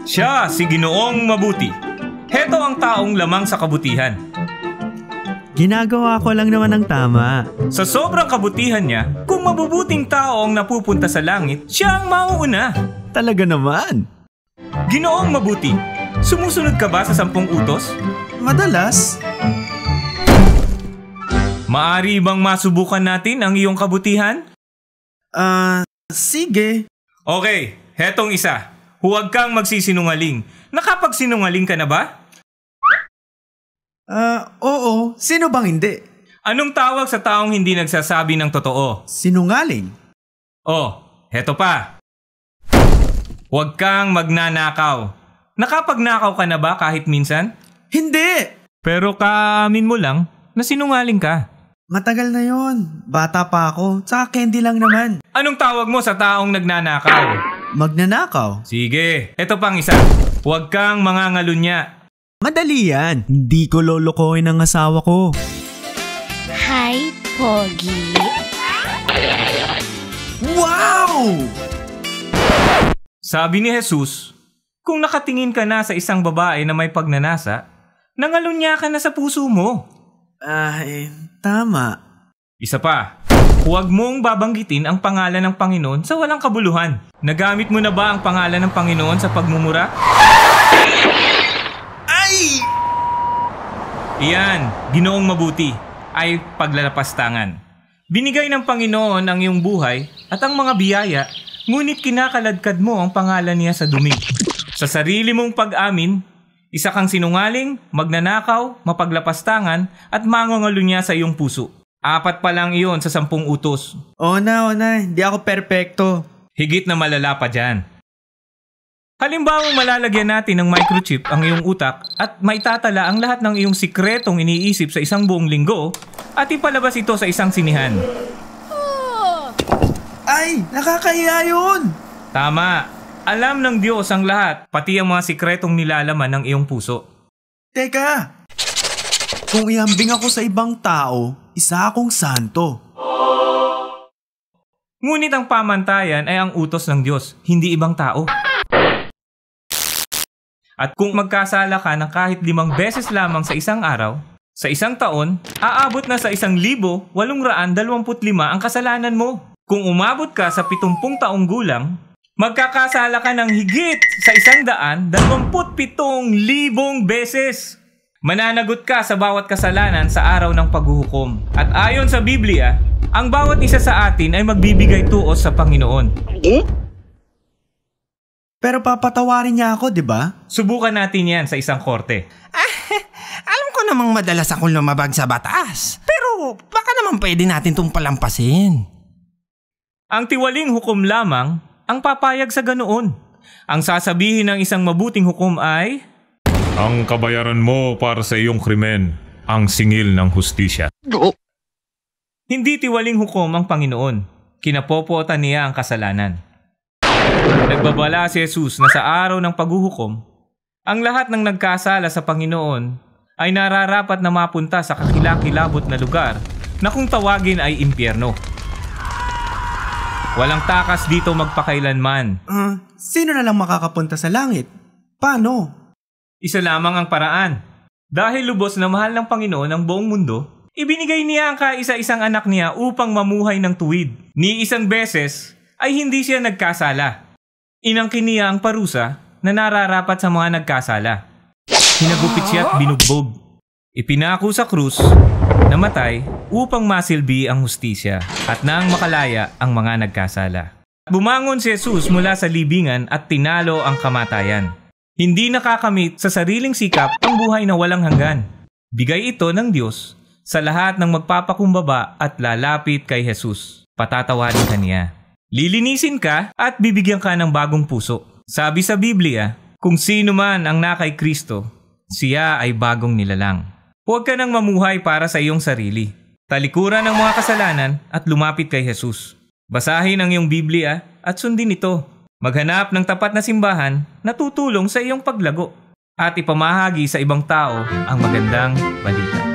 Siya si Ginoong Mabuti. Heto ang taong lamang sa kabutihan. Ginagawa ko lang naman ang tama. Sa sobrang kabutihan niya, kung mabubuting tao ang napupunta sa langit, siya ang mauuna. Talaga naman. Ginoong Mabuti, sumusunod ka ba sa 10 utos? Madalas. Maari bang masubukan natin ang iyong kabutihan? Sige. Okay, hetong isa. Huwag kang magsisinungaling. Nakapagsinungaling ka na ba? Oo. Sino bang hindi? Anong tawag sa taong hindi nagsasabi ng totoo? Sinungaling. Oh, heto pa. Huwag kang magnanakaw. Nakapagnakaw ka na ba kahit minsan? Hindi! Pero kaamin mo lang na sinungaling ka. Matagal na yon. Bata pa ako. Tsaka candy lang naman. Anong tawag mo sa taong nagnanakaw? Magnanakaw. Sige, eto pang isa. Huwag kang mangangalunya. Madali yan. Hindi ko lolokohin ang asawa ko. Hi, Pogi. Wow! Sabi ni Jesus, kung nakatingin ka na sa isang babae na may pagnanasa, nangalunya ka na sa puso mo. Tama. Isa pa, huwag mong babanggitin ang pangalan ng Panginoon sa walang kabuluhan. Nagamit mo na ba ang pangalan ng Panginoon sa pagmumura? Ay! Iyan, Ginoong Mabuti, ay paglalapastangan. Binigay ng Panginoon ang iyong buhay at ang mga biyaya, ngunit kinakaladkad mo ang pangalan niya sa dumi. Sa sarili mong pag-amin, isa kang sinungaling, magnanakaw, mapaglapastangan at mangangalunya sa iyong puso. 4 pa lang iyon sa 10 utos. Oo na. Hindi ako perpekto. Higit na malala pa dyan. Halimbawa malalagyan natin ng microchip ang iyong utak at maitatala ang lahat ng iyong sikretong iniisip sa isang buong linggo at ipalabas ito sa isang sinihan. Ay! Nakakahiya yun! Tama. Alam ng Diyos ang lahat, pati ang mga sikretong nilalaman ng iyong puso. Teka! Kung ihambing ako sa ibang tao, isa akong santo. Ngunit ang pamantayan ay ang utos ng Diyos, hindi ibang tao. At kung magkasala ka ng kahit 5 beses lamang sa isang araw, sa isang taon, aabot na sa 1,825 ang kasalanan mo. Kung umabot ka sa 70 taong gulang, magkakasala ka ng higit sa 127,000 beses. Mananagot ka sa bawat kasalanan sa araw ng paghuhukom. At ayon sa Biblia, ang bawat isa sa atin ay magbibigay tuos sa Panginoon. Pero papatawarin niya ako, di ba? Subukan natin yan sa isang korte. Alam ko namang madalas akong lumabag sa batas. Pero baka naman pwede natin itong palampasin. Ang tiwaling hukom lamang ang papayag sa ganoon. Ang sasabihin ng isang mabuting hukom ay, ang kabayaran mo para sa iyong krimen, ang singil ng hustisya. Hindi tiwaling hukom ang Panginoon. Kinapopotan niya ang kasalanan. Nagbabala si Jesus na sa araw ng paghuhukom, ang lahat ng nagkasala sa Panginoon ay nararapat na mapunta sa kakilakilabot na lugar na kung tawagin ay impyerno. Walang takas dito magpakailanman. Sino na lang makakapunta sa langit? Paano? Isa lamang ang paraan. Dahil lubos na mahal ng Panginoon ang buong mundo, ibinigay niya ang kaisa-isang anak niya upang mamuhay ng tuwid. Ni isang beses ay hindi siya nagkasala. Inangkin niya ang parusa na nararapat sa mga nagkasala. Hinagupit siya at binugbog. Ipinako sa krus, namatay upang masilbi ang hustisya at nang makalaya ang mga nagkasala. Bumangon si Jesus mula sa libingan at tinalo ang kamatayan. Hindi nakakamit sa sariling sikap ang buhay na walang hanggan. Bigay ito ng Diyos sa lahat ng magpapakumbaba at lalapit kay Jesus. Patatawarin ka niya. Lilinisin ka at bibigyan ka ng bagong puso. Sabi sa Biblia, kung sino man ang nakay Kristo, siya ay bagong nilalang. Huwag ka nang mamuhay para sa iyong sarili. Talikuran ang mga kasalanan at lumapit kay Jesus. Basahin ang iyong Biblia at sundin ito. Maghanap ng tapat na simbahan na tutulong sa iyong paglago at ipamahagi sa ibang tao ang magandang balita.